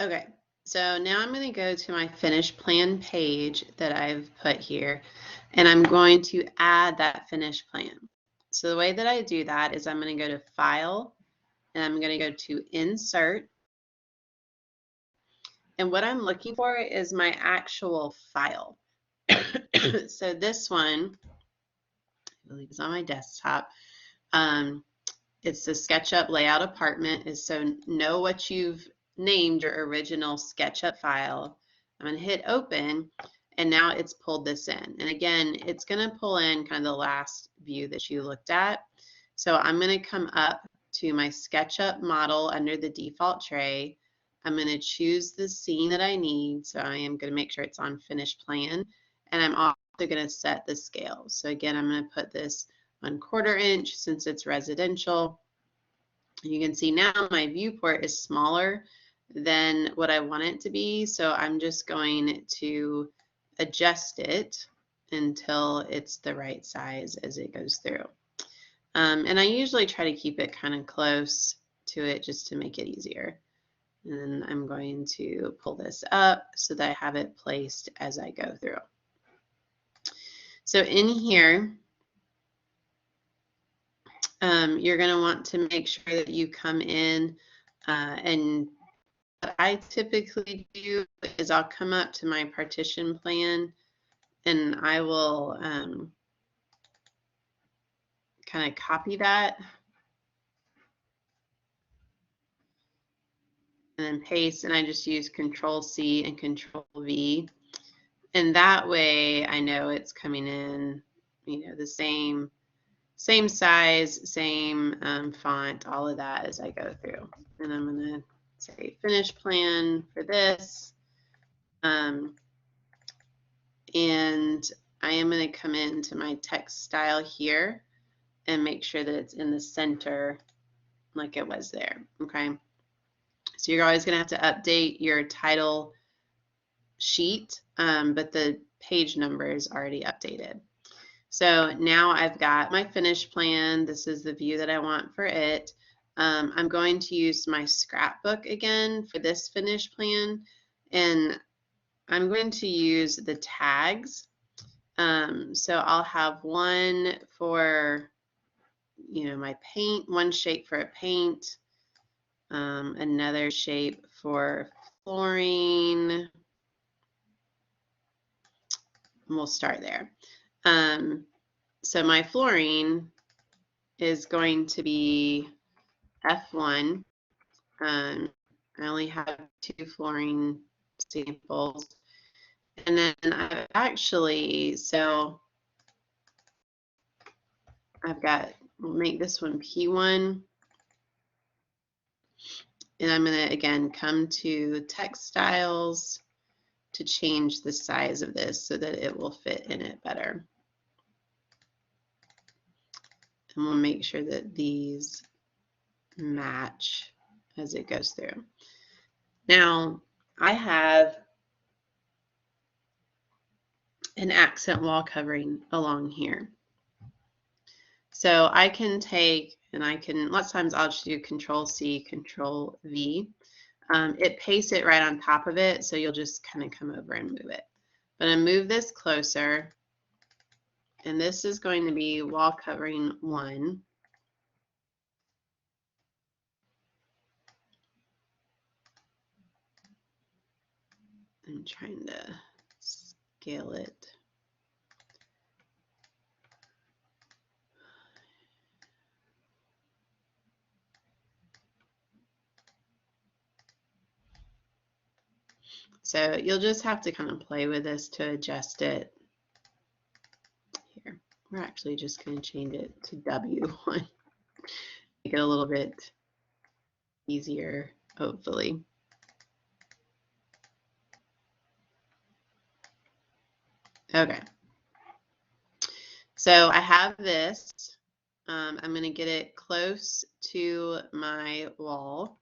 Okay, so now I'm going to go to my finished plan page that I've put here, and I'm going to add that finished plan. So the way that I do that is I'm going to go to File, and I'm going to go to Insert. And what I'm looking for is my actual file. So this one, I believe is on my desktop. It's the SketchUp Layout Apartment. So know what you've named your original SketchUp file. I'm going to hit Open, and now it's pulled this in. And again, it's going to pull in kind of the last view that you looked at. So I'm going to come up to my SketchUp model under the default tray. I'm going to choose the scene that I need. So I am going to make sure it's on Finished Plan. And I'm also going to set the scale. So again, I'm going to put this on 1/4 inch since it's residential. You can see now my viewport is smaller than what I want it to be, so I'm just going to adjust it until it's the right size as it goes through. And I usually try to keep it kind of close to it just to make it easier. And then I'm going to pull this up so that I have it placed as I go through. So in here, you're going to want to make sure that you come in and what I typically do is I'll come up to my partition plan and I will kind of copy that and then paste, and I just use Control-C and Control-V, and that way I know it's coming in, the same size, same font, all of that as I go through. And I'm going to say Finish Plan for this, and I am going to come into my text style here and make sure that it's in the center like it was there, okay? So you're always going to have to update your title sheet, but the page number is already updated. So now I've got my finished plan. This is the view that I want for it. I'm going to use my scrapbook again for this finished plan, and I'm going to use the tags. So I'll have one for my paint, one shape for a paint, another shape for flooring, and we'll start there. So my flooring is going to be F1. I only have 2 flooring samples. And then I've actually, so I've got, we'll make this one P1. And I'm going to, again, come to text styles to change the size of this so that it will fit in it better. And we'll make sure that these match as it goes through. Now, I have an accent wall covering along here. So I can take, and I can, lots of times I'll just do Control-C, Control-V. It pastes it right on top of it, so you'll just kind of come over and move it. But I move this closer, and this is going to be wall covering 1. I'm trying to scale it. So you'll just have to kind of play with this to adjust it. Here, we're actually just going to change it to W1. Make it a little bit easier, hopefully. Okay. So I have this. I'm going to get it close to my wall.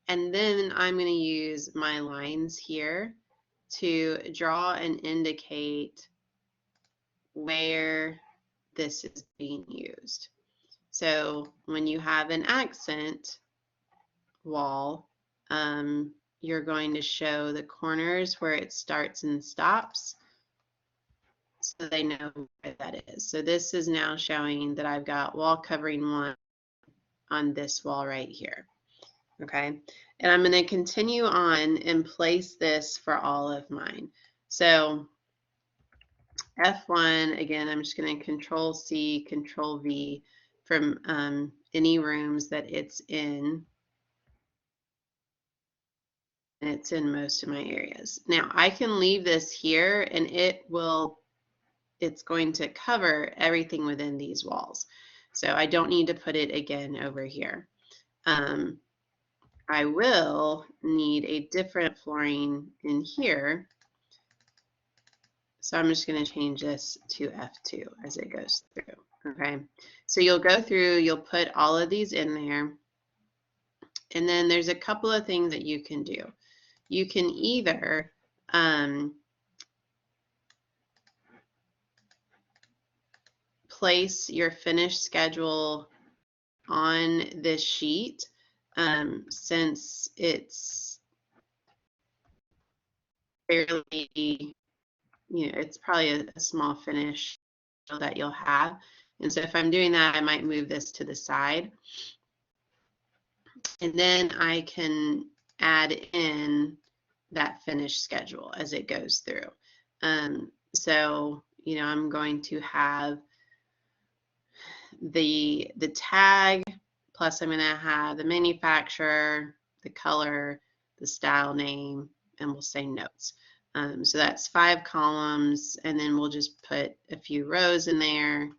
And then I'm going to use my lines here to draw and indicate where this is being used. So when you have an accent wall, you're going to show the corners where it starts and stops so they know where that is. So this is now showing that I've got wall covering 1 on this wall right here. Okay, and I'm going to continue on and place this for all of mine. So F1, again, I'm just going to Control C, Control V from any rooms that it's in. And it's in most of my areas. Now I can leave this here and it's going to cover everything within these walls. So I don't need to put it again over here. I will need a different flooring in here. So I'm just going to change this to F2 as it goes through. Okay, so you'll go through, you'll put all of these in there. And then there's a couple of things that you can do. You can either place your finished schedule on this sheet since it's fairly, it's probably a small finish that you'll have. And so if I'm doing that, I might move this to the side. And then I can add in that finished schedule as it goes through. So, I'm going to have the tag, plus I'm going to have the manufacturer, the color, the style name, and we'll say notes. So that's 5 columns, and then we'll just put a few rows in there,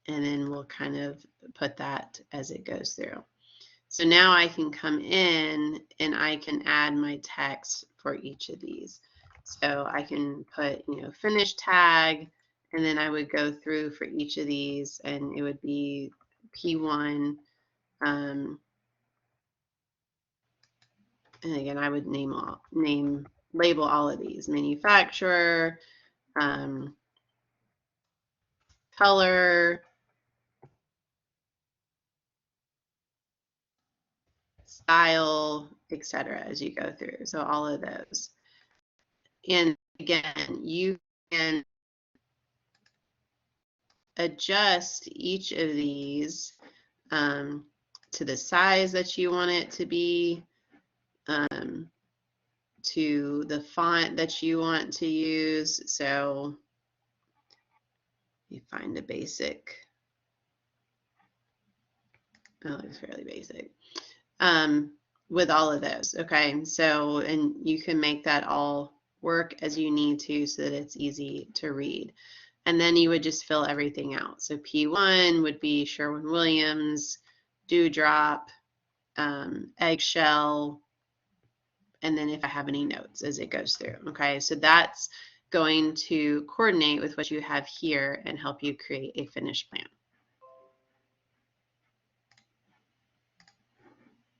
and then we'll kind of put that as it goes through. So now I can come in and I can add my text for each of these. So I can put, finish tag, and then I would go through for each of these, and it would be P1. And again, I would label all of these: manufacturer, color, style, etc. as you go through. So all of those. And again, you can adjust each of these to the size that you want it to be, to the font that you want to use. So you find a basic, it looks fairly basic, with all of those. Okay, so, and you can make that all work as you need to so that it's easy to read. And then you would just fill everything out. So P1 would be Sherwin-Williams, Dewdrop, eggshell, and then if I have any notes as it goes through. Okay, so that's going to coordinate with what you have here and help you create a finished plan.